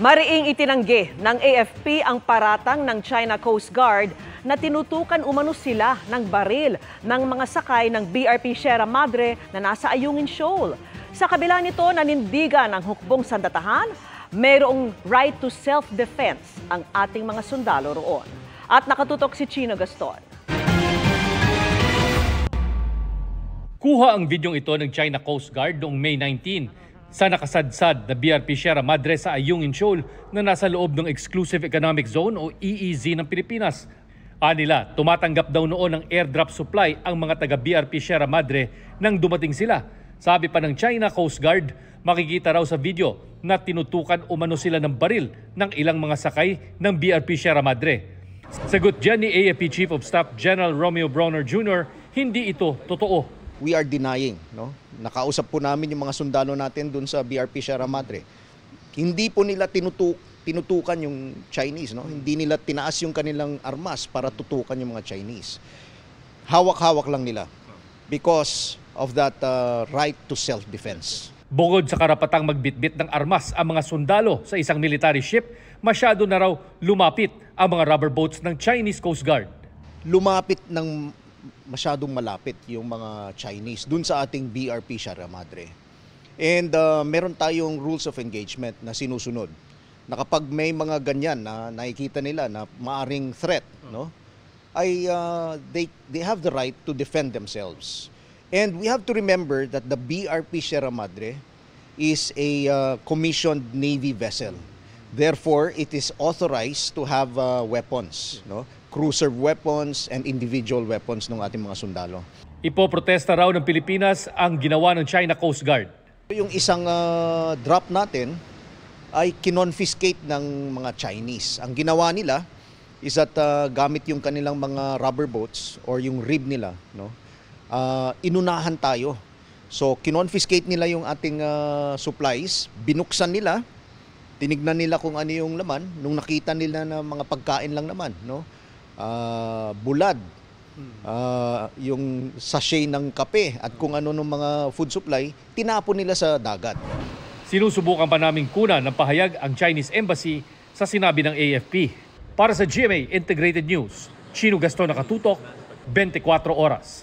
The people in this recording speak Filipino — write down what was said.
Mariing itinanggi ng AFP ang paratang ng China Coast Guard na tinutukan umano sila ng baril ng mga sakay ng BRP Sierra Madre na nasa Ayungin Shoal. Sa kabila nito, nanindigan ang hukbong sandatahan, mayroong right to self-defense ang ating mga sundalo roon. At nakatutok si Chino Gaston. Kuha ang videong ito ng China Coast Guard noong May 19 sa nakasadsad na BRP Sierra Madre sa Ayungin Shoal na nasa loob ng Exclusive Economic Zone o EEZ ng Pilipinas. Anila, tumatanggap daw noon ng airdrop supply ang mga taga BRP Sierra Madre nang dumating sila. Sabi pa ng China Coast Guard, makikita raw sa video na tinutukan umano sila ng baril ng ilang mga sakay ng BRP Sierra Madre. Sagot dyan ni AFP Chief of Staff General Romeo Brawner Jr., hindi ito totoo. We are denying, no? Nakausap po namin yung mga sundalo natin dun sa BRP Sierra Madre. Hindi po nila tinutukan yung Chinese, no? Hindi nila tinaas yung kanilang armas para tutukan yung mga Chinese. Hawak-hawak lang nila because of that right to self-defense. Bukod sa karapatang magbitbit ng armas ang mga sundalo sa isang military ship, masyado na raw lumapit ang mga rubber boats ng Chinese Coast Guard. Lumapit ng masyadong malapit yung mga Chinese dun sa ating BRP Sierra Madre. And meron tayong rules of engagement na sinusunod. Na kapag may mga ganyan na nakikita nila na maaring threat, no, ay they have the right to defend themselves. And we have to remember that the BRP Sierra Madre is a commissioned Navy vessel. Therefore, it is authorized to have weapons, no? Cruiser weapons and individual weapons ng ating mga sundalo. Ipoprotesta raw ng Pilipinas ang ginawa ng China Coast Guard. Yung isang drop natin ay kinonfiscate ng mga Chinese. Ang ginawa nila is that gamit yung kanilang mga rubber boats or yung rib nila, no? Inunahan tayo. So kinonfiscate nila yung ating supplies, binuksan nila, tinignan nila kung ano yung laman, nung nakita nila na mga pagkain lang naman, no? Bulad, yung sachet ng kape at kung ano ng mga food supply, tinapon nila sa dagat. Sinusubukan pa naming kunan ng pahayag ang Chinese Embassy sa sinabi ng AFP. Para sa GMA Integrated News, Chino Gaston, nakatutok, 24 oras.